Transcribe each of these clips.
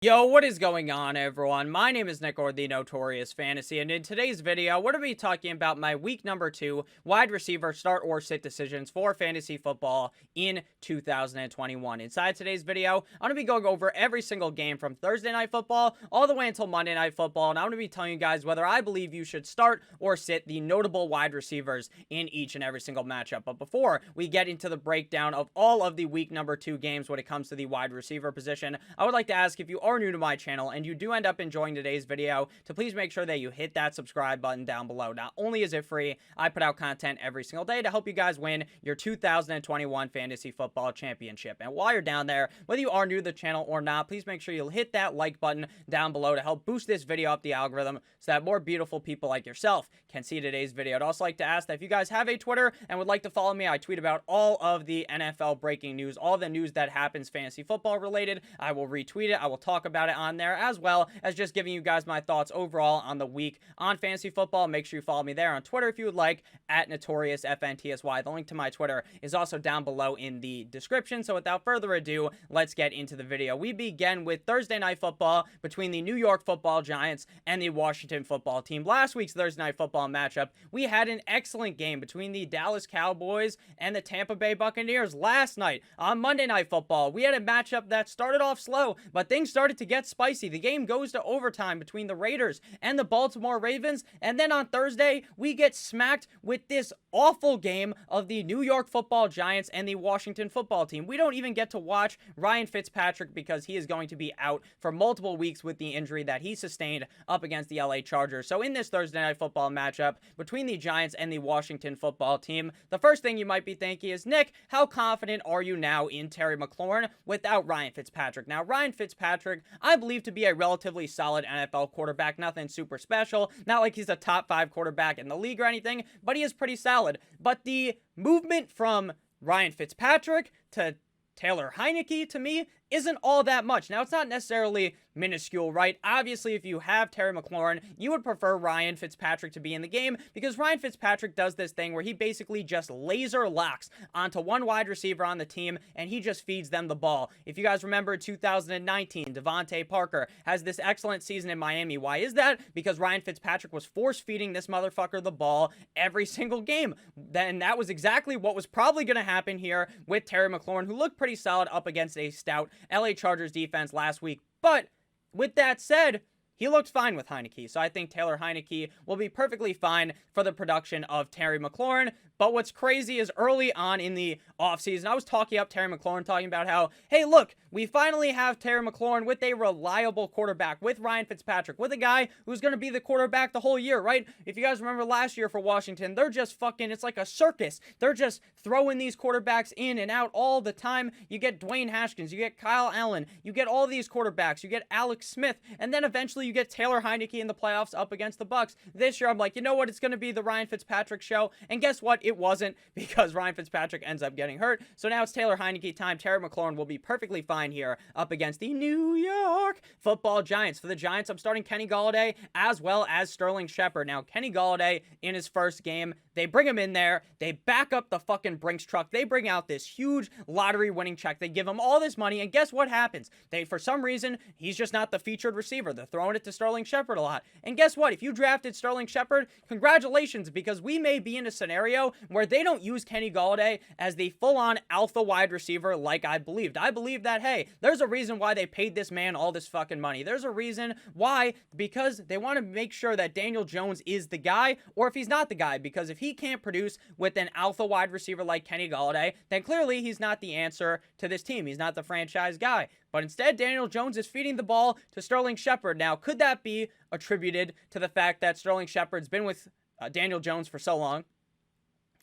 Yo, what is going on, everyone? My name is Nick, or the Notorious Fantasy, and in today's video, we're going to be talking about my week number 2 wide receiver start or sit decisions for fantasy football in 2021. Inside today's video, I'm going to be going over every single game from Thursday Night Football all the way until Monday Night Football, and I'm going to be telling you guys whether I believe you should start or sit the notable wide receivers in each and every single matchup. But before we get into the breakdown of all of the week number 2 games when it comes to the wide receiver position, I would like to ask, if you are new to my channel and you do end up enjoying today's video, to please make sure that you hit that subscribe button down below. Not only is it free, I put out content every single day to help you guys win your 2021 Fantasy Football Championship. And while you're down there, whether you are new to the channel or not, please make sure you'll hit that like button down below to help boost this video up the algorithm so that more beautiful people like yourself can see today's video. I'd also like to ask that if you guys have a Twitter and would like to follow me, I tweet about all of the NFL breaking news, all the news that happens fantasy football related. I will retweet it. I will talk about it on there, as well as just giving you guys my thoughts overall on the week on fantasy football. Make sure you follow me there on Twitter if you would like, at NotoriousFNTSY. The link to my Twitter is also down below in the description. So without further ado, let's get into the video. We begin with Thursday Night Football between the New York Football Giants and the Washington Football Team. Last week's Thursday Night Football matchup, we had an excellent game between the Dallas Cowboys and the Tampa Bay Buccaneers. Last night on Monday Night Football, we had a matchup that started off slow, but things started to get spicy. The game goes to overtime between the Raiders and the Baltimore Ravens, and then on Thursday, we get smacked with this awful game of the New York Football Giants and the Washington Football Team. We don't even get to watch Ryan Fitzpatrick because he is going to be out for multiple weeks with the injury that he sustained up against the LA Chargers. So in this Thursday Night Football matchup between the Giants and the Washington Football Team, the first thing you might be thinking is, Nick, how confident are you now in Terry McLaurin without Ryan Fitzpatrick? Now, Ryan Fitzpatrick, I believe to be a relatively solid NFL quarterback, nothing super special, not like he's a top 5 quarterback in the league or anything, but he is pretty solid. But the movement from Ryan Fitzpatrick to Taylor Heinicke, to me, isn't all that much. Now, it's not necessarily minuscule, right? Obviously, if you have Terry McLaurin, you would prefer Ryan Fitzpatrick to be in the game, because Ryan Fitzpatrick does this thing where he basically just laser locks onto one wide receiver on the team, and he just feeds them the ball. If you guys remember 2019, Devontae Parker has this excellent season in Miami. Why is that? Because Ryan Fitzpatrick was force-feeding this motherfucker the ball every single game. Then that was exactly what was probably going to happen here with Terry McLaurin, who looked pretty solid up against a stout LA Chargers defense last week. But with that said, he looked fine with Heinicke, so I think Taylor Heinicke will be perfectly fine for the production of Terry McLaurin. But what's crazy is early on in the offseason, I was talking up Terry McLaurin, talking about how, hey, look, we finally have Terry McLaurin with a reliable quarterback, with Ryan Fitzpatrick, with a guy who's going to be the quarterback the whole year, right? If you guys remember last year for Washington, they're just fucking, it's like a circus. They're just throwing these quarterbacks in and out all the time. You get Dwayne Haskins, you get Kyle Allen, you get all these quarterbacks, you get Alex Smith, and then eventually you get Taylor Heinicke in the playoffs up against the Bucs. This year, I'm like, you know what? It's going to be the Ryan Fitzpatrick show. And guess what? It wasn't, because Ryan Fitzpatrick ends up getting hurt. So now it's Taylor Heinicke time. Terry McLaurin will be perfectly fine here up against the New York Football Giants. For the Giants, I'm starting Kenny Golladay as well as Sterling Shepard. Now, Kenny Golladay in his first game, they bring him in there. They back up the fucking Brinks truck. They bring out this huge lottery winning check. They give him all this money, and guess what happens? For some reason, he's just not the featured receiver. They're throwing it to Sterling Shepard a lot. And guess what? If you drafted Sterling Shepard, congratulations, because we may be in a scenario where they don't use Kenny Golladay as the full-on alpha wide receiver like I believed. I believe that, hey, there's a reason why they paid this man all this fucking money. There's a reason why, because they want to make sure that Daniel Jones is the guy, or if he's not the guy, because if he can't produce with an alpha wide receiver like Kenny Golladay, then clearly he's not the answer to this team. He's not the franchise guy. But instead, Daniel Jones is feeding the ball to Sterling Shepard. Now, could that be attributed to the fact that Sterling Shepard's been with Daniel Jones for so long?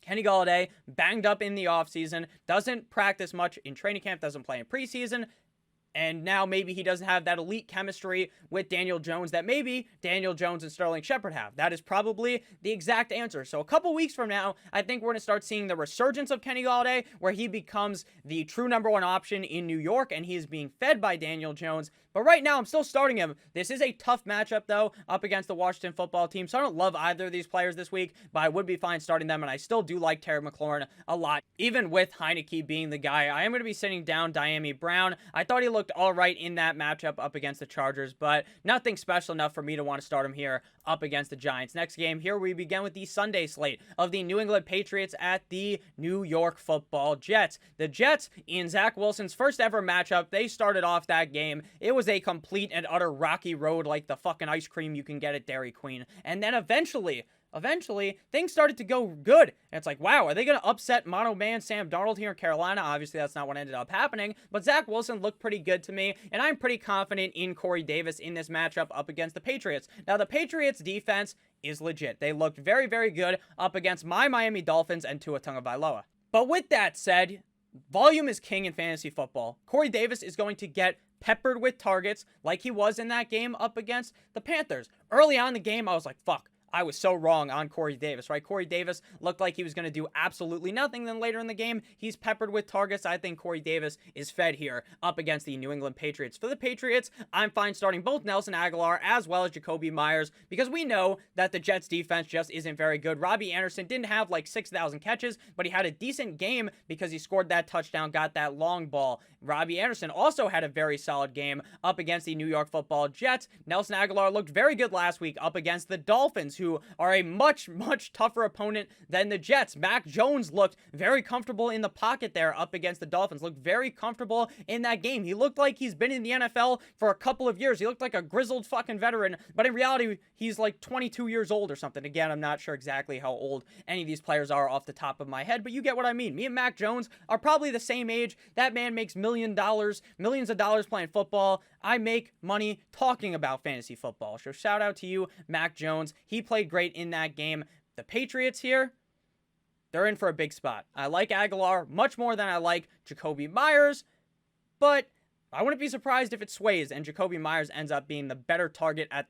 Kenny Golladay, banged up in the offseason, doesn't practice much in training camp, doesn't play in preseason, and now maybe he doesn't have that elite chemistry with Daniel Jones that maybe Daniel Jones and Sterling Shepard have. That is probably the exact answer. So a couple weeks from now, I think we're going to start seeing the resurgence of Kenny Golladay, where he becomes the true number 1 option in New York, and he is being fed by Daniel Jones. But right now, I'm still starting him. This is a tough matchup, though, up against the Washington Football Team, so I don't love either of these players this week, but I would be fine starting them, and I still do like Terry McLaurin a lot. Even with Heinicke being the guy, I am going to be sitting down Dyami Brown. I thought he looked looked all right in that matchup up against the Chargers, but nothing special enough for me to want to start him here up against the Giants. Next game here, we begin with the Sunday slate of the New England Patriots at the New York Football Jets. The Jets, in Zach Wilson's first ever matchup, they started off that game. It was a complete and utter rocky road like the fucking ice cream you can get at Dairy Queen. And then eventually, things started to go good. And it's like, wow, are they going to upset mono man Sam Darnold here in Carolina? Obviously, that's not what ended up happening, but Zach Wilson looked pretty good to me, and I'm pretty confident in Corey Davis in this matchup up against the Patriots. Now, the Patriots defense is legit. They looked very, very good up against my Miami Dolphins and Tua Tagovailoa. But with that said, volume is king in fantasy football. Corey Davis is going to get peppered with targets like he was in that game up against the Panthers. Early on in the game, I was like, fuck, I was so wrong on Corey Davis, right? Corey Davis looked like he was going to do absolutely nothing. Then later in the game, he's peppered with targets. I think Corey Davis is fed here up against the New England Patriots. For the Patriots, I'm fine starting both Nelson Aguilar as well as Jacoby Myers because we know that the Jets defense just isn't very good. Robbie Anderson didn't have like 6,000 catches, but he had a decent game because he scored that touchdown, got that long ball. Robbie Anderson also had a very solid game up against the New York Football Jets. Nelson Aguilar looked very good last week up against the Dolphins, who are a much, much tougher opponent than the Jets. Mac Jones looked very comfortable in the pocket there up against the Dolphins, looked very comfortable in that game. He looked like he's been in the NFL for a couple of years. He looked like a grizzled fucking veteran, but in reality, he's like 22 years old or something. Again, I'm not sure exactly how old any of these players are off the top of my head, but you get what I mean. Me and Mac Jones are probably the same age. That man makes millions of dollars playing football. I make money talking about fantasy football. So shout out to you, Mac Jones. He played great in that game. The Patriots here, they're in for a big spot. I like Aguilar much more than I like Jacoby Myers, but I wouldn't be surprised if it sways and Jacoby Myers ends up being the better target at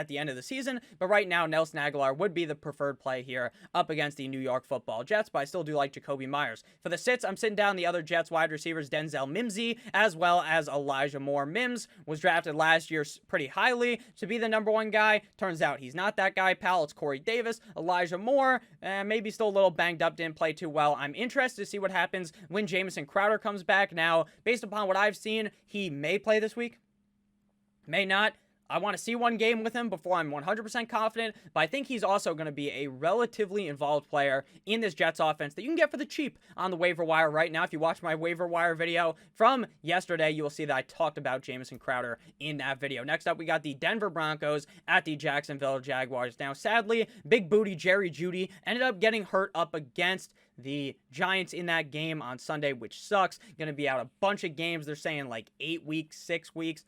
the end of the season. But right now, Nelson Aguilar would be the preferred play here up against the New York Football Jets, but I still do like Jacoby Myers. For the sits, I'm sitting down the other Jets wide receivers, Denzel Mimsy, as well as Elijah Moore. Mims was drafted last year pretty highly to be the #1 guy. Turns out he's not that guy, pal. It's Corey Davis. Elijah Moore, maybe still a little banged up, didn't play too well. I'm interested to see what happens when Jamison Crowder comes back. Now, based upon what I've seen, he may play this week, may not. I want to see one game with him before I'm 100% confident, but I think he's also going to be a relatively involved player in this Jets offense that you can get for the cheap on the waiver wire right now. If you watch my waiver wire video from yesterday, you will see that I talked about Jamison Crowder in that video. Next up, we got the Denver Broncos at the Jacksonville Jaguars. Now, sadly, big booty Jerry Jeudy ended up getting hurt up against the Giants in that game on Sunday, which sucks. Going to be out a bunch of games. They're saying like 8 weeks, 6 weeks.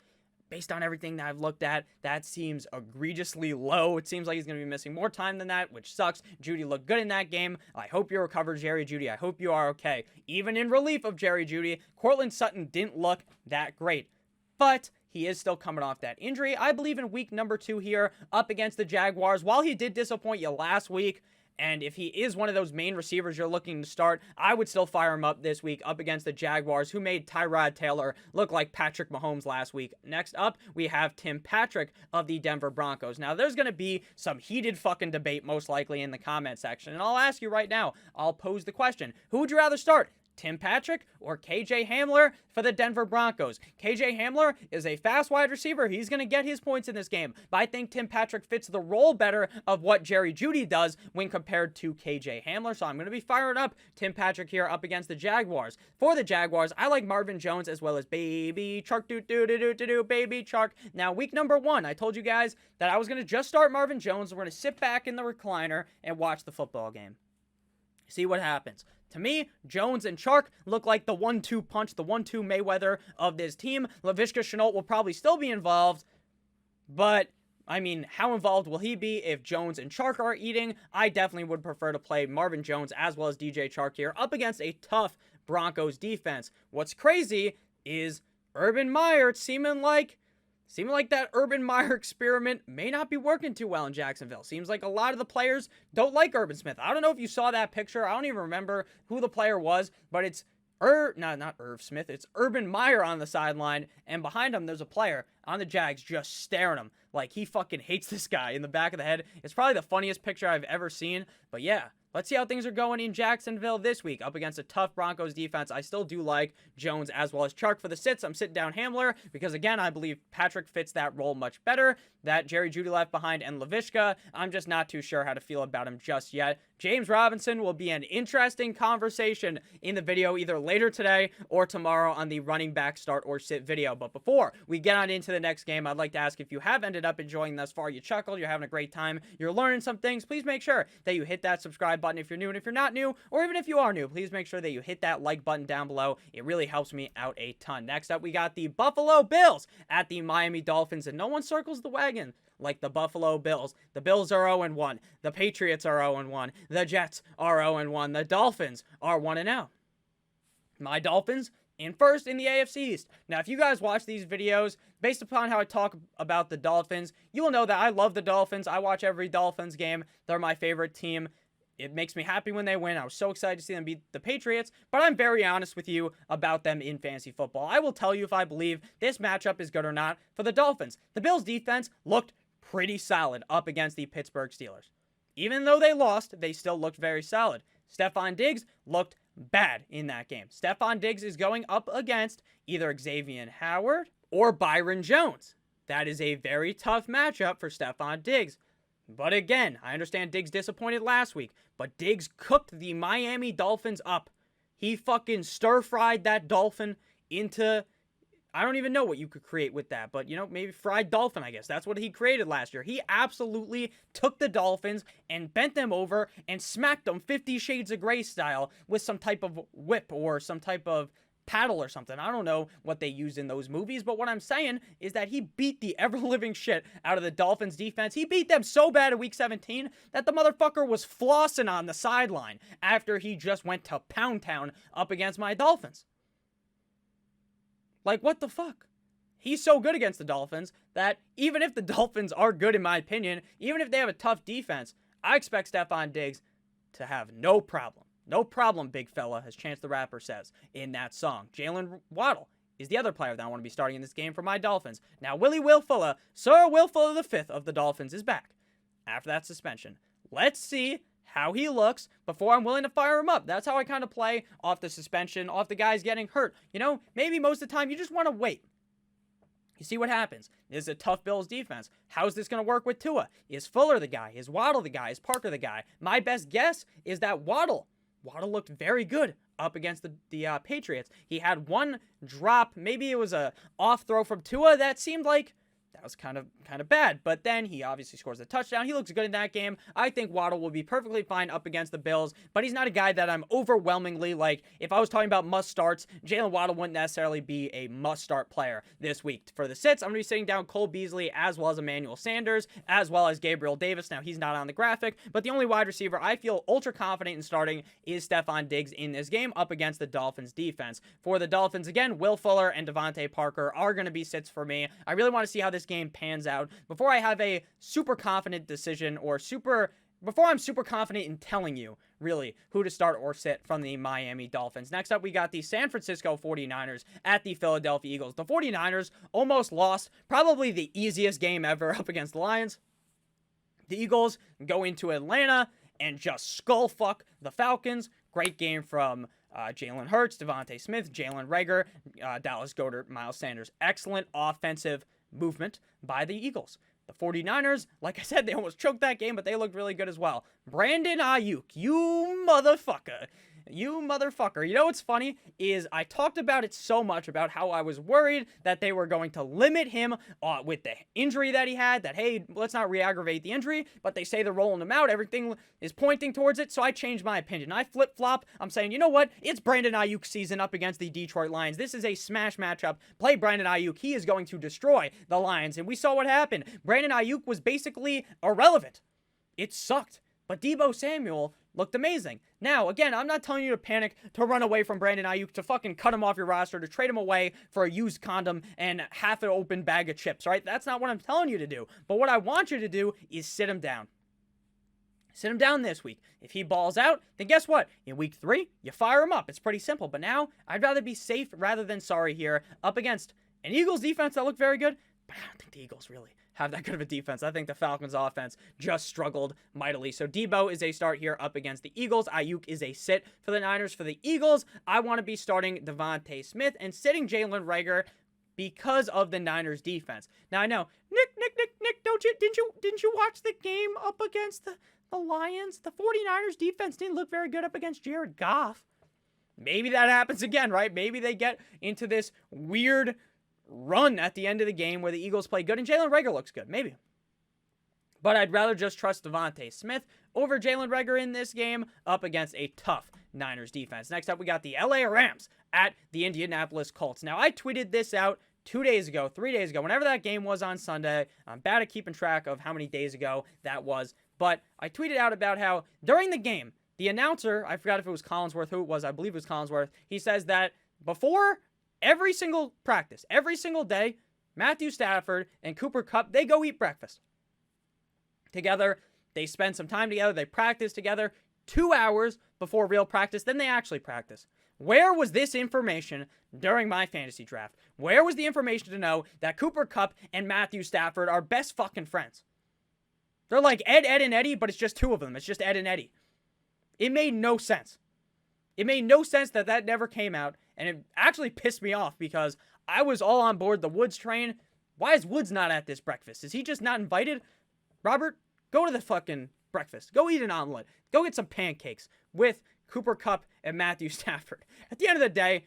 Based on everything that I've looked at, that seems egregiously low. It seems like he's going to be missing more time than that, which sucks. Jeudy looked good in that game. I hope you're recovered, Jerry Jeudy. I hope you are okay. Even in relief of Jerry Jeudy, Courtland Sutton didn't look that great. But he is still coming off that injury. I believe in week number 2 here up against the Jaguars. While he did disappoint you last week, and if he is one of those main receivers you're looking to start, I would still fire him up this week up against the Jaguars, who made Tyrod Taylor look like Patrick Mahomes last week. Next up, we have Tim Patrick of the Denver Broncos. Now, there's going to be some heated fucking debate most likely in the comment section, and I'll ask you right now, I'll pose the question, who would you rather start? Tim Patrick or KJ Hamler for the Denver Broncos? KJ Hamler is a fast wide receiver. He's going to get his points in this game. But I think Tim Patrick fits the role better of what Jerry Jeudy does when compared to KJ Hamler. So I'm going to be firing up Tim Patrick here up against the Jaguars. For the Jaguars, I like Marvin Jones as well as Baby Chark. Baby Chark. Now, week number 1, I told you guys that I was going to just start Marvin Jones. We're going to sit back in the recliner and watch the football game. See what happens. To me, Jones and Chark look like the 1-2 punch, the 1-2 Mayweather of this team. Laviska Shenault will probably still be involved, but, I mean, how involved will he be if Jones and Chark are eating? I definitely would prefer to play Marvin Jones as well as DJ Chark here up against a tough Broncos defense. What's crazy is Urban Meyer seeming like that Urban Meyer experiment may not be working too well in Jacksonville. Seems like a lot of the players don't like Urban Smith. I don't know if you saw that picture. I don't even remember who the player was, but it's not Irv Smith. It's Urban Meyer on the sideline, and behind him there's a player on the Jags just staring him like he fucking hates this guy in the back of the head. It's probably the funniest picture I've ever seen, but yeah, Let's see how things are going in Jacksonville this week up against a tough Broncos defense. I still do like Jones as well as Chark for the sits. I'm sitting down Hamler because, again, I believe Patrick fits that role much better. That Jerry Jeudy left behind and Laviska, I'm just not too sure how to feel about him just yet. James Robinson will be an interesting conversation in the video either later today or tomorrow on the running back start or sit video. But before we get on into the next game, I'd like to ask if you have ended up enjoying thus far, you chuckled, you're having a great time, you're learning some things, please make sure that you hit that subscribe button if you're new. And if you're not new, or even if you are new, please make sure that you hit that like button down below. It really helps me out a ton. Next up, we got the Buffalo Bills at the Miami Dolphins, and no one circles the wagon like the Buffalo Bills. The Bills are 0-1. The Patriots are 0-1. The Jets are 0-1. The Dolphins are 1-0. My Dolphins in first in the AFC East. Now, if you guys watch these videos, based upon how I talk about the Dolphins, you will know that I love the Dolphins. I watch every Dolphins game. They're my favorite team. It makes me happy when they win. I was so excited to see them beat the Patriots, but I'm very honest with you about them in fantasy football. I will tell you if I believe this matchup is good or not for the Dolphins. The Bills' defense looked pretty solid up against the Pittsburgh Steelers. Even though they lost, they still looked very solid. Stephon Diggs looked bad in that game. Stephon Diggs is going up against either Xavier Howard or Byron Jones. That is a very tough matchup for Stephon Diggs. But again, I understand Diggs disappointed last week, but Diggs cooked the Miami Dolphins up. He fucking stir-fried that dolphin into, I don't even know what you could create with that, but, you know, maybe fried dolphin, I guess. That's what he created last year. He absolutely took the Dolphins and bent them over and smacked them 50 Shades of Grey style with some type of whip or some type of paddle or something. I don't know what they use in those movies, but what I'm saying is that he beat the ever-living shit out of the Dolphins defense. He beat them so bad in Week 17 that the motherfucker was flossing on the sideline after he just went to Pound Town up against my Dolphins. Like, what the fuck? He's so good against the Dolphins that even if the Dolphins are good, in my opinion, even if they have a tough defense, I expect Stephon Diggs to have no problem. No problem, big fella, as Chance the Rapper says in that song. Jalen Waddle is the other player that I want to be starting in this game for my Dolphins. Now, Will Fuller, Sir Will Fuller the fifth of the Dolphins is back after that suspension. Let's see how he looks before I'm willing to fire him up. That's how I kind of play off the suspension, off the guys getting hurt. You know, maybe most of the time you just want to wait. You see what happens. This is a tough Bills defense. How's this going to work with Tua? Is Fuller the guy? Is Waddle the guy? Is Parker the guy? My best guess is that Waddle looked very good up against the Patriots. He had one drop. Maybe it was a off throw from Tua that seemed like that was kind of bad, but then he obviously scores a touchdown. He looks good in that game. I think Waddle will be perfectly fine up against the Bills, but he's not a guy that I'm overwhelmingly like. If I was talking about must starts, Jalen Waddle wouldn't necessarily be a must start player this week. For the sits, I'm going to be sitting down Cole Beasley as well as Emmanuel Sanders, as well as Gabriel Davis. Now, he's not on the graphic, but the only wide receiver I feel ultra confident in starting is Stephon Diggs in this game up against the Dolphins defense. For the Dolphins, again, Will Fuller and Devontae Parker are going to be sits for me. I really want to see how this game pans out before I have a super confident decision before I'm super confident in telling you really who to start or sit from the Miami Dolphins. Next up, we got the San Francisco 49ers at the Philadelphia Eagles. The 49ers almost lost probably the easiest game ever up against the Lions. The Eagles go into Atlanta and just skull fuck the Falcons. Great game from Jalen Hurts, Devontae Smith, Jalen Reagor, Dallas Goedert, Miles Sanders. Excellent offensive movement by the Eagles. The 49ers, like I said, they almost choked that game, but they looked really good as well. Brandon Ayuk, you motherfucker. You motherfucker. You know what's funny is I talked about it so much about how I was worried that they were going to limit him with the injury that he had, that, hey, let's not re-aggravate the injury, but they say they're rolling him out. Everything is pointing towards it, so I changed my opinion. I flip-flop. I'm saying, you know what? It's Brandon Ayuk season up against the Detroit Lions. This is a smash matchup. Play Brandon Ayuk. He is going to destroy the Lions, and we saw what happened. Brandon Ayuk was basically irrelevant. It sucked. But Deebo Samuel looked amazing. Now, again, I'm not telling you to panic, to run away from Brandon Ayuk, to fucking cut him off your roster, to trade him away for a used condom and half an open bag of chips, right? That's not what I'm telling you to do. But what I want you to do is sit him down. Sit him down this week. If he balls out, then guess what? In week 3, you fire him up. It's pretty simple. But now, I'd rather be safe rather than sorry here up against an Eagles defense that looked very good, But I don't think the Eagles really have that good of a defense. I think the Falcons offense just struggled mightily. So Debo is a start here up against the Eagles. Ayuk is a sit for the Niners. For the Eagles, I want to be starting Devontae Smith and sitting Jalen Reagor because of the Niners defense. Now I know, Nick, didn't you watch the game up against the Lions? The 49ers defense didn't look very good up against Jared Goff. Maybe that happens again, right? Maybe they get into this weird run at the end of the game where the Eagles play good and Jalen Reagor looks good. Maybe. But I'd rather just trust Devontae Smith over Jalen Reagor in this game up against a tough Niners defense. Next up, we got the LA Rams at the Indianapolis Colts. Now, I tweeted this out 2 days ago, 3 days ago, whenever that game was on Sunday. I'm bad at keeping track of how many days ago that was. But I tweeted out about how during the game, the announcer, I forgot if it was Collinsworth, who it was, I believe it was Collinsworth, he says that before every single practice, every single day, Matthew Stafford and Cooper Kupp, they go eat breakfast together. They spend some time together. They practice together 2 hours before real practice. Then they actually practice. Where was this information during my fantasy draft? Where was the information to know that Cooper Kupp and Matthew Stafford are best fucking friends? They're like Ed, and Eddie, but it's just two of them. It's just Ed and Eddie. It made no sense. It made no sense that never came out, and it actually pissed me off because I was all on board the Woods train. Why is Woods not at this breakfast? Is he just not invited? Robert, go to the fucking breakfast. Go eat an omelet. Go get some pancakes with Cooper Kupp and Matthew Stafford. At the end of the day,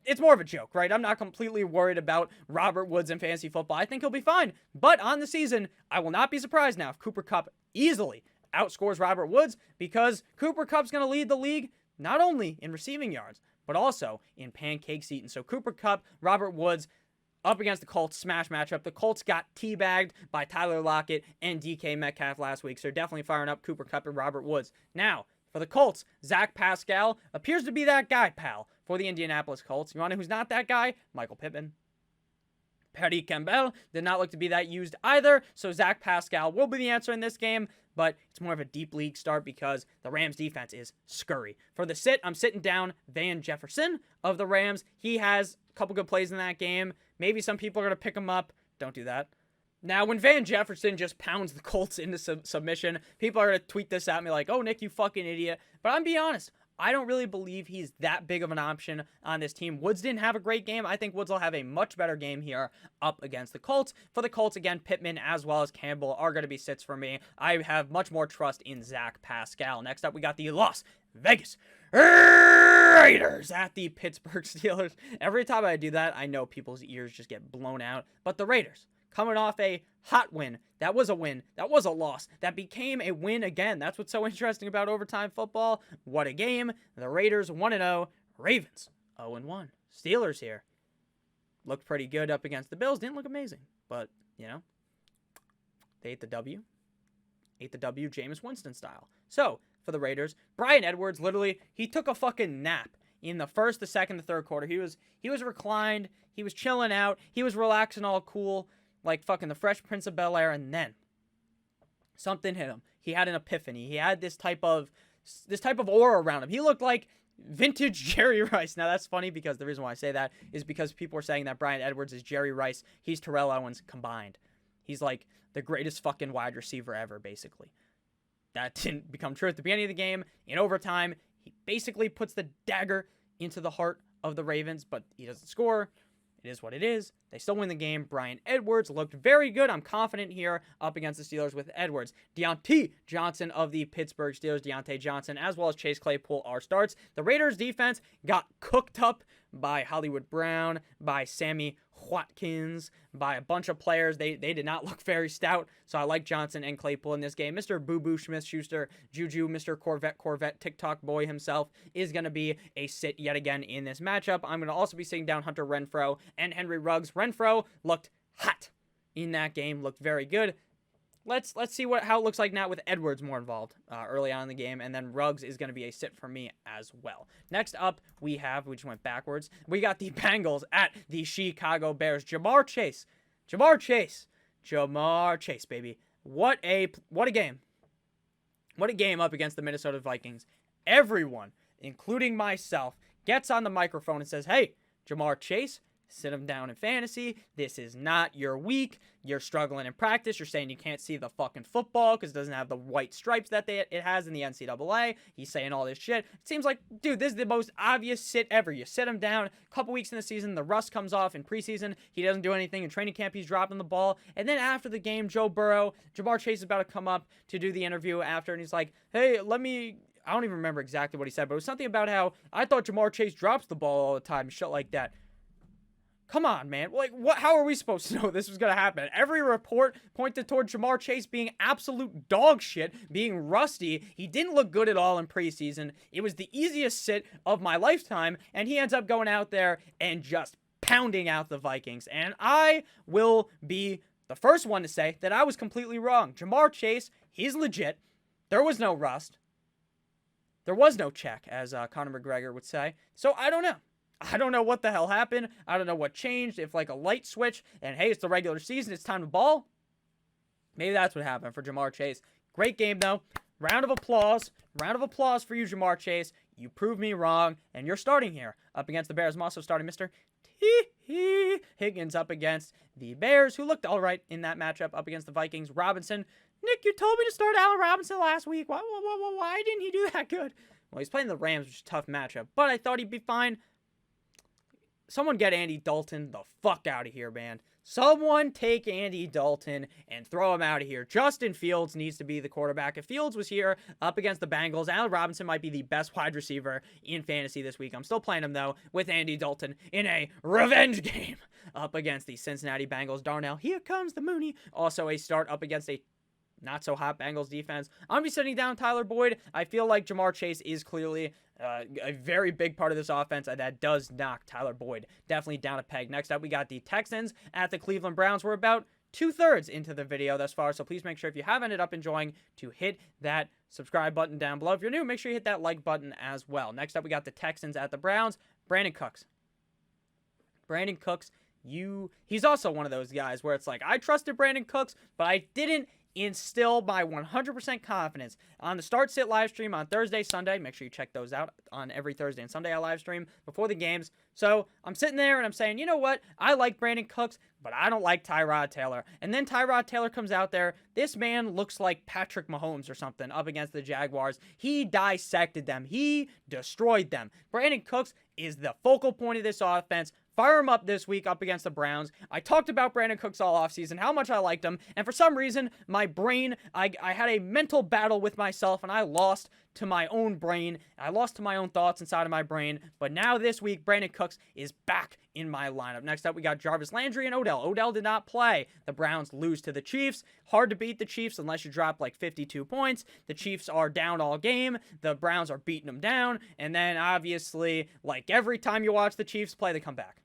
it's more of a joke, right? I'm not completely worried about Robert Woods in fantasy football. I think he'll be fine. But on the season, I will not be surprised now if Cooper Kupp easily outscores Robert Woods because Cooper Kupp's going to lead the league not only in receiving yards, but also in pancakes eaten. So Cooper Kupp, Robert Woods, up against the Colts, smash matchup. The Colts got teabagged by Tyler Lockett and DK Metcalf last week, so definitely firing up Cooper Kupp and Robert Woods. Now, for the Colts, Zach Pascal appears to be that guy, pal, for the Indianapolis Colts. You want to know who's not that guy? Michael Pittman. Petty Campbell did not look to be that used either, so Zach Pascal will be the answer in this game, but it's more of a deep league start because the Rams defense is scurry. For the sit, I'm sitting down Van Jefferson of the Rams. He has a couple good plays in that game. Maybe some people are going to pick him up. Don't do that. Now, when Van Jefferson just pounds the Colts into submission, people are going to tweet this at me like, oh, Nick, you fucking idiot. But I'm being honest. I don't really believe he's that big of an option on this team. Woods didn't have a great game. I think Woods will have a much better game here up against the Colts. For the Colts, again, Pittman as well as Campbell are going to be sits for me. I have much more trust in Zach Pascal. Next up, we got the Las Vegas Raiders at the Pittsburgh Steelers. Every time I do that, I know people's ears just get blown out. But the Raiders, coming off a hot win. That was a win. That was a loss. That became a win again. That's what's so interesting about overtime football. What a game. The Raiders 1-0. Ravens 0-1. Steelers here looked pretty good up against the Bills. Didn't look amazing. But, you know, they ate the W. Ate the W Jameis Winston style. So, for the Raiders, Bryan Edwards, literally, he took a fucking nap in the first, the second, the third quarter. He was reclined. He was chilling out. He was relaxing all cool. Like fucking the Fresh Prince of Bel-Air, and then something hit him. He had an epiphany. He had this type of aura around him. He looked like vintage Jerry Rice. Now that's funny because the reason why I say that is because people are saying that Bryan Edwards is Jerry Rice. He's Terrell Owens combined. He's like the greatest fucking wide receiver ever, basically. That didn't become true at the beginning of the game. In overtime, he basically puts the dagger into the heart of the Ravens, but he doesn't score. It is what it is. They still win the game. Bryan Edwards looked very good. I'm confident here up against the Steelers with Edwards. Deontay Johnson of the Pittsburgh Steelers, Deontay Johnson, as well as Chase Claypool are starts. The Raiders defense got cooked up by Hollywood Brown, by Sammy Watkins, by a bunch of players. They did not look very stout, so I like Johnson and Claypool in this game. Mr. Boo-Boo Smith-Schuster, Juju, Mr. Corvette, TikTok boy himself, is going to be a sit yet again in this matchup. I'm going to also be sitting down Hunter Renfrow and Henry Ruggs. Renfrow looked hot in that game, looked very good. Let's see how it looks like now with Edwards more involved early on in the game, and then Ruggs is going to be a sit for me as well. Next up, we just went backwards. We got the Bengals at the Chicago Bears. Jamar Chase, baby. What a game. What a game up against the Minnesota Vikings. Everyone, including myself, gets on the microphone and says, hey, Jamar Chase, sit him down in fantasy. This is not your week. You're struggling in practice. You're saying you can't see the fucking football because it doesn't have the white stripes that it has in the NCAA. He's saying all this shit. It seems like, dude, this is the most obvious sit ever. You sit him down, a couple weeks in the season, the rust comes off in preseason. He doesn't do anything. In training camp, he's dropping the ball. And then after the game, Jamar Chase is about to come up to do the interview after, and he's like, hey, I don't even remember exactly what he said, but it was something about how I thought Jamar Chase drops the ball all the time, shit like that. Come on, man. Like, what? How are we supposed to know this was going to happen? Every report pointed toward Jamar Chase being absolute dog shit, being rusty. He didn't look good at all in preseason. It was the easiest sit of my lifetime, and he ends up going out there and just pounding out the Vikings. And I will be the first one to say that I was completely wrong. Jamar Chase, he's legit. There was no rust. There was no check, as Conor McGregor would say. So I don't know. I don't know what the hell happened. I don't know what changed. If like a light switch and hey, it's the regular season, it's time to ball. Maybe that's what happened for Jamar Chase. Great game though. Round of applause. Round of applause for you, Jamar Chase. You proved me wrong, and you're starting here up against the Bears. I'm also starting Mr. Higgins up against the Bears, who looked all right in that matchup up against the Vikings. Robinson. Nick, you told me to start Allen Robinson last week. Why didn't he do that good? Well, he's playing the Rams, which is a tough matchup, but I thought he'd be fine. Someone get Andy Dalton the fuck out of here, man. Someone take Andy Dalton and throw him out of here. Justin Fields needs to be the quarterback. If Fields was here up against the Bengals, Allen Robinson might be the best wide receiver in fantasy this week. I'm still playing him, though, with Andy Dalton in a revenge game up against the Cincinnati Bengals. Darnell, here comes the Mooney. Also a start up against a not-so-hot Bengals defense. I'm going to be sitting down Tyler Boyd. I feel like Jamar Chase is clearly a very big part of this offense, and that does knock Tyler Boyd definitely down a peg. Next up, we got the Texans at the Cleveland Browns. We're about 2/3 into the video thus far, so please make sure if you have ended up enjoying to hit that subscribe button down below. If you're new, make sure you hit that like button as well. Next up, we got the Texans at the Browns. Brandon Cooks. He's also one of those guys where it's like, I trusted Brandon Cooks, but I didn't instill my 100% confidence on the Start Sit live stream on Thursday, Sunday. Make sure you check those out on every Thursday and Sunday. I live stream before the games. So I'm sitting there and I'm saying, you know what? I like Brandon Cooks, but I don't like Tyrod Taylor. And then Tyrod Taylor comes out there. This man looks like Patrick Mahomes or something up against the Jaguars. He dissected them. He destroyed them. Brandon Cooks is the focal point of this offense. Fire him up this week up against the Browns. I talked about Brandon Cooks all offseason, how much I liked him, and for some reason, my brain, I had a mental battle with myself, and I lost to my own brain. I lost to my own thoughts inside of my brain, but now this week, Brandon Cooks is back in my lineup. Next up, we got Jarvis Landry and Odell. Odell did not play. The Browns lose to the Chiefs. Hard to beat the Chiefs unless you drop like 52 points. The Chiefs are down all game. The Browns are beating them down, and then obviously, like every time you watch the Chiefs play, they come back.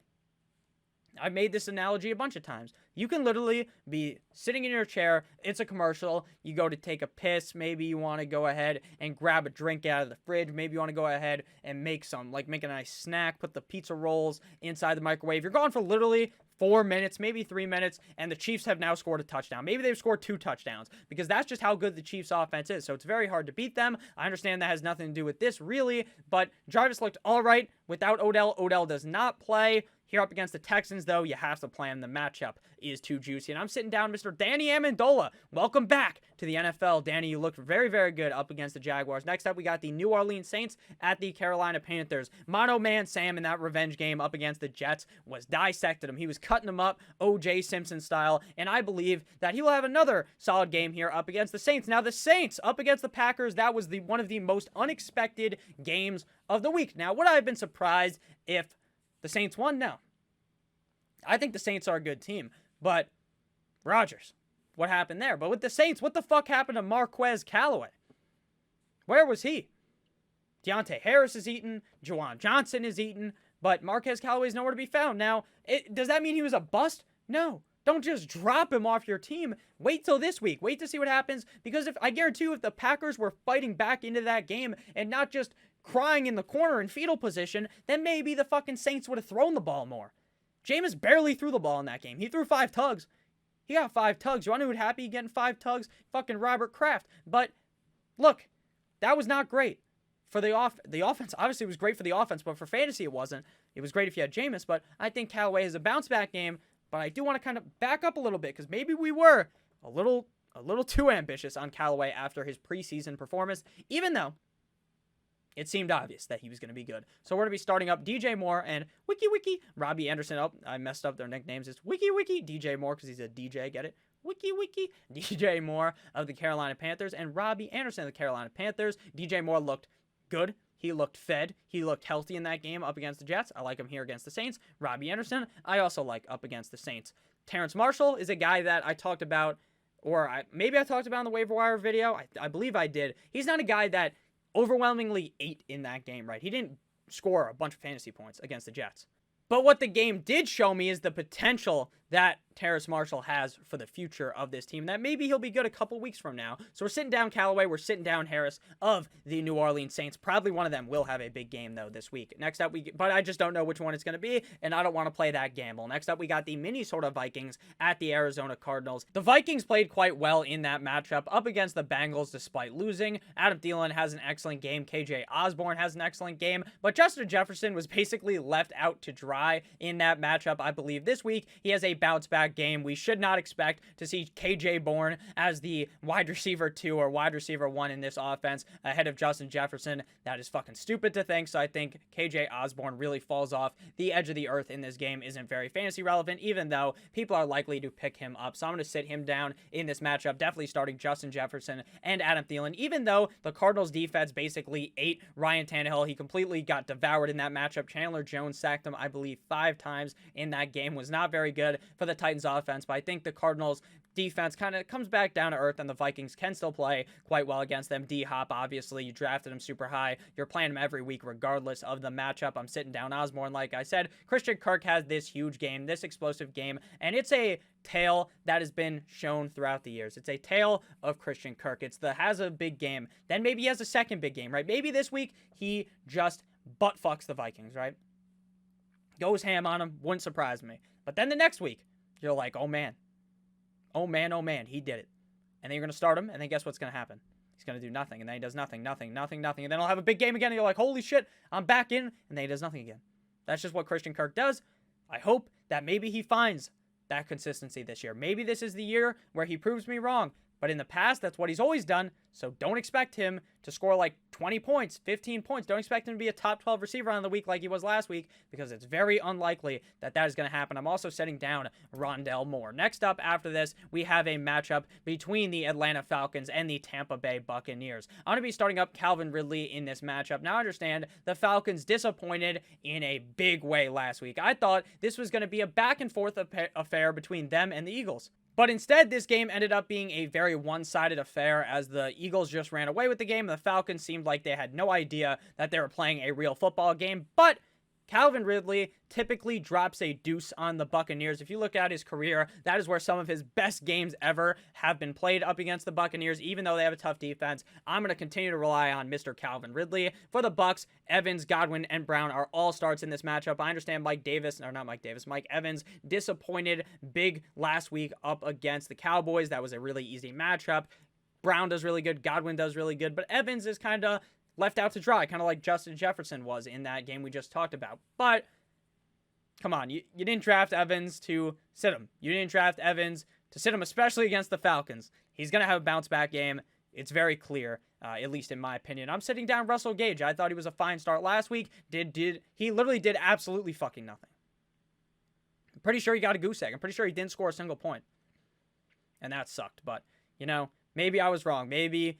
I've made this analogy a bunch of times. You can literally be sitting in your chair. It's a commercial. You go to take a piss. Maybe you want to go ahead and grab a drink out of the fridge. Maybe you want to go ahead and make a nice snack. Put the pizza rolls inside the microwave. You're gone for literally 4 minutes, maybe 3 minutes, and the Chiefs have now scored a touchdown. Maybe they've scored 2 touchdowns because that's just how good the Chiefs offense is. So it's very hard to beat them. I understand that has nothing to do with this really, but Jarvis looked all right without Odell. Odell does not play. Here up against the Texans, though, you have to play him. The matchup is too juicy. And I'm sitting down Mr. Danny Amendola. Welcome back to the NFL. Danny, you looked very, very good up against the Jaguars. Next up, we got the New Orleans Saints at the Carolina Panthers. Mono Man Sam in that revenge game up against the Jets was dissected him. He was cutting him up O.J. Simpson style. And I believe that he will have another solid game here up against the Saints. Now, the Saints up against the Packers, that was one of the most unexpected games of the week. Now, would I have been surprised if the Saints won? No. I think the Saints are a good team, but Rodgers, what happened there? But with the Saints, what the fuck happened to Marquez Callaway? Where was he? Deontay Harris is eaten, Juwan Johnson is eaten, but Marquez Callaway is nowhere to be found. Now, does that mean he was a bust? No. Don't just drop him off your team. Wait till this week. Wait to see what happens, because I guarantee you if the Packers were fighting back into that game and not just crying in the corner in fetal position, then maybe the fucking Saints would have thrown the ball more. Jameis barely threw the ball in that game. He threw 5 tugs. He got 5 tugs. You want to know who'd happy getting 5 tugs? Fucking Robert Kraft. But, look, that was not great. for the offense. Obviously, it was great for the offense, but for fantasy, it wasn't. It was great if you had Jameis, but I think Callaway has a bounce-back game, but I do want to kind of back up a little bit because maybe we were a little too ambitious on Callaway after his preseason performance, even though it seemed obvious that he was going to be good. So we're going to be starting up DJ Moore and Wiki Robbie Anderson. Oh, I messed up their nicknames. It's Wiki DJ Moore because he's a DJ, get it? Wiki DJ Moore of the Carolina Panthers and Robbie Anderson of the Carolina Panthers. DJ Moore looked good. He looked fed. He looked healthy in that game up against the Jets. I like him here against the Saints. Robbie Anderson, I also like up against the Saints. Terrence Marshall is a guy that I talked about, or maybe I talked about in the waiver wire video. I believe I did. He's not a guy that overwhelmingly ate in that game, right? He didn't score a bunch of fantasy points against the Jets. But what the game did show me is the potential that Terrace Marshall has for the future of this team, that maybe he'll be good a couple weeks from now. So we're sitting down Callaway, we're sitting down Harris of the New Orleans Saints. Probably one of them will have a big game, though, this week. Next up, but I just don't know which one it's going to be, and I don't want to play that gamble. Next up, we got the Minnesota Vikings at the Arizona Cardinals. The Vikings played quite well in that matchup up against the Bengals despite losing. Adam Thielen has an excellent game. KJ Osborne has an excellent game, but Justin Jefferson was basically left out to dry in that matchup. I believe this week he has a bounce-back game. We should not expect to see KJ Bourne as the wide receiver 2 or wide receiver 1 in this offense ahead of Justin Jefferson. That is fucking stupid to think, so I think KJ Osborne really falls off the edge of the earth in this game. Isn't very fantasy relevant, even though people are likely to pick him up. So I'm going to sit him down in this matchup, definitely starting Justin Jefferson and Adam Thielen, even though the Cardinals defense basically ate Ryan Tannehill. He completely got devoured in that matchup. Chandler Jones sacked him, I believe, 5 times in that game. Was not very good for the Titans offense, but I think the Cardinals defense kind of comes back down to earth, and the Vikings can still play quite well against them. D-Hop, obviously, you drafted him super high. You're playing him every week regardless of the matchup. I'm sitting down Osborne, like I said. Christian Kirk has this huge game, this explosive game, and it's a tale that has been shown throughout the years. It's a tale of Christian Kirk. Has a big game, then maybe he has a second big game, right? Maybe this week he just butt fucks the Vikings, right? Goes ham on him, wouldn't surprise me. But then the next week, you're like, oh man, he did it. And then you're going to start him, and then guess what's going to happen? He's going to do nothing, and then he does nothing. And then he'll have a big game again, and you're like, holy shit, I'm back in, and then he does nothing again. That's just what Christian Kirk does. I hope that maybe he finds that consistency this year. Maybe this is the year where he proves me wrong. But in the past, that's what he's always done. So don't expect him to score like 20 points, 15 points. Don't expect him to be a top 12 receiver on the week like he was last week, because it's very unlikely that that is going to happen. I'm also setting down Rondell Moore. Next up after this, we have a matchup between the Atlanta Falcons and the Tampa Bay Buccaneers. I'm going to be starting up Calvin Ridley in this matchup. Now I understand the Falcons disappointed in a big way last week. I thought this was going to be a back and forth affair between them and the Eagles. But instead, this game ended up being a very one-sided affair as the Eagles just ran away with the game. The Falcons seemed like they had no idea that they were playing a real football game. But Calvin Ridley typically drops a deuce on the Buccaneers. If you look at his career, that is where some of his best games ever have been played, up against the Buccaneers, even though they have a tough defense. I'm going to continue to rely on Mr. Calvin Ridley. For the Bucs, Evans, Godwin, and Brown are all starts in this matchup. I understand Mike Evans disappointed big last week up against the Cowboys. That was a really easy matchup. Brown does really good, Godwin does really good, but Evans is kind of left out to dry, kind of like Justin Jefferson was in that game we just talked about. But come on, you didn't draft Evans to sit him. You didn't draft Evans to sit him, especially against the Falcons. He's going to have a bounce-back game. It's very clear, at least in my opinion. I'm sitting down Russell Gage. I thought he was a fine start last week. He literally did absolutely fucking nothing. I'm pretty sure he got a goose egg. I'm pretty sure he didn't score a single point. And that sucked. But, maybe I was wrong. Maybe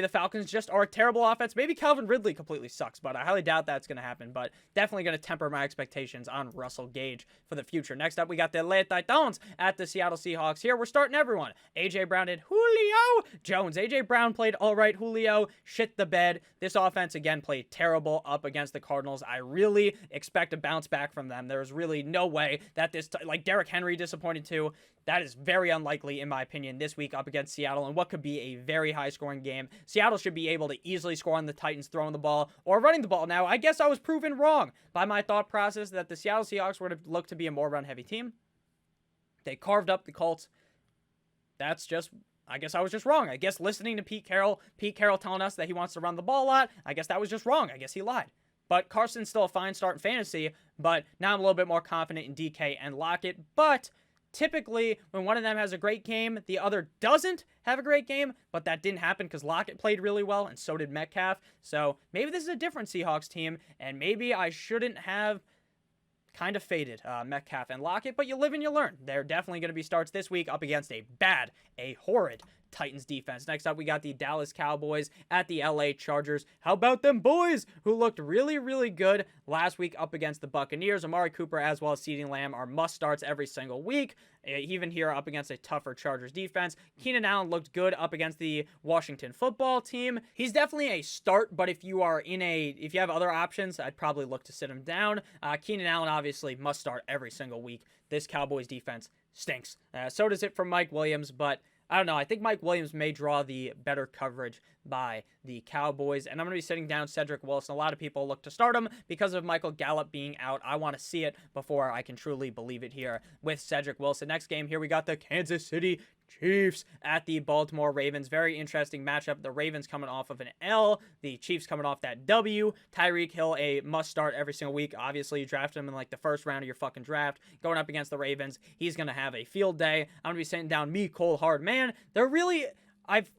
the Falcons just are a terrible offense. Maybe Calvin Ridley completely sucks, but I highly doubt that's going to happen. But definitely going to temper my expectations on Russell Gage for the future. Next up, we got the Atlanta Titans at the Seattle Seahawks. Here, we're starting everyone. A.J. Brown and Julio Jones. A.J. Brown played all right. Julio shit the bed. This offense, again, played terrible up against the Cardinals. I really expect a bounce back from them. There's really no way that Derrick Henry disappointed too. That is very unlikely, in my opinion, this week up against Seattle in what could be a very high-scoring game. Seattle should be able to easily score on the Titans throwing the ball or running the ball. Now, I guess I was proven wrong by my thought process that the Seattle Seahawks were to look to be a more run-heavy team. They carved up the Colts. That's just I guess I was just wrong. I guess listening to Pete Carroll telling us that he wants to run the ball a lot, I guess that was just wrong. I guess he lied. But Carson's still a fine start in fantasy, but now I'm a little bit more confident in DK and Lockett. But typically, when one of them has a great game, the other doesn't have a great game, but that didn't happen because Lockett played really well, and so did Metcalf. So maybe this is a different Seahawks team, and maybe I shouldn't have kind of faded Metcalf and Lockett, but you live and you learn. They're definitely going to be starts this week up against a horrid Titans defense. Next up, we got the Dallas Cowboys at the LA Chargers. How about them boys who looked really, really good last week up against the Buccaneers? Amari Cooper as well as CeeDee Lamb are must starts every single week. Even here up against a tougher Chargers defense. Keenan Allen looked good up against the Washington football team. He's definitely a start, but if you have other options, I'd probably look to sit him down. Keenan Allen obviously must start every single week. This Cowboys defense stinks. So does it for Mike Williams, but I don't know. I think Mike Williams may draw the better coverage by the Cowboys, and I'm going to be sitting down Cedric Wilson. A lot of people look to start him because of Michael Gallup being out. I want to see it before I can truly believe it here with Cedric Wilson. Next game here, we got the Kansas City Chiefs at the Baltimore Ravens. Very interesting matchup. The Ravens coming off of an L. The Chiefs coming off that W. Tyreek Hill, a must start every single week. Obviously, you draft him in like the first round of your fucking draft. Going up against the Ravens, he's going to have a field day. I'm going to be sitting down Mecole Hardman. They're really, I've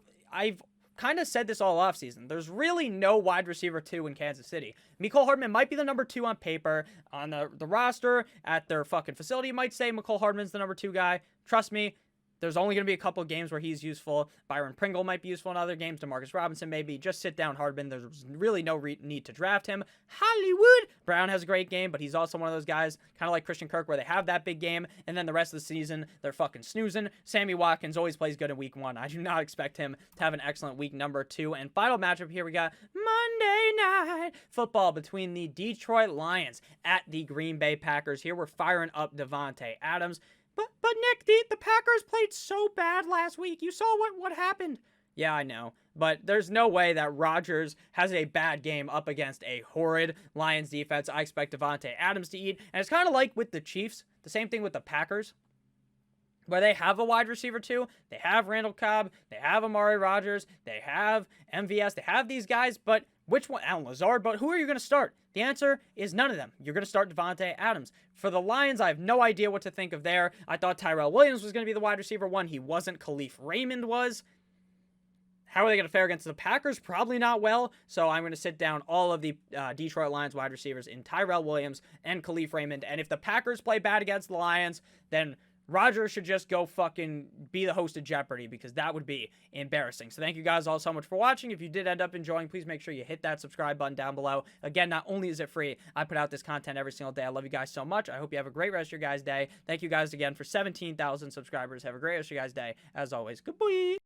kind of said this all offseason. There's really no wide receiver 2 in Kansas City. Mecole Hardman might be the number 2 on paper. On the roster, at their fucking facility, you might say Mecole Hardman's the number 2 guy. Trust me, there's only going to be a couple of games where he's useful. Byron Pringle might be useful in other games. Demarcus Robinson maybe. Just sit down Hardman. There's really no need to draft him. Hollywood Brown has a great game, but he's also one of those guys, kind of like Christian Kirk, where they have that big game, and then the rest of the season, they're fucking snoozing. Sammy Watkins always plays good in week 1. I do not expect him to have an excellent week number 2. And final matchup here, we got Monday Night Football between the Detroit Lions at the Green Bay Packers. Here we're firing up Davante Adams. But Nick, the Packers played so bad last week. You saw what happened. Yeah, I know. But there's no way that Rodgers has a bad game up against a horrid Lions defense. I expect Davante Adams to eat. And it's kind of like with the Chiefs. The same thing with the Packers, where they have a wide receiver too. They have Randall Cobb. They have Amari Rodgers. They have MVS. They have these guys, but which one? Alan Lazard, but who are you going to start? The answer is none of them. You're going to start Davante Adams. For the Lions, I have no idea what to think of there. I thought Tyrell Williams was going to be the wide receiver 1. He wasn't. Khalif Raymond was. How are they going to fare against the Packers? Probably not well. So I'm going to sit down all of the Detroit Lions wide receivers in Tyrell Williams and Khalif Raymond. And if the Packers play bad against the Lions, then Rodgers should just go fucking be the host of Jeopardy, because that would be embarrassing. So thank you guys all so much for watching. If you did end up enjoying, please make sure you hit that subscribe button down below. Again, not only is it free, I put out this content every single day. I love you guys so much. I hope you have a great rest of your guys' day. Thank you guys again for 17,000 subscribers. Have a great rest of your guys' day. As always, goodbye.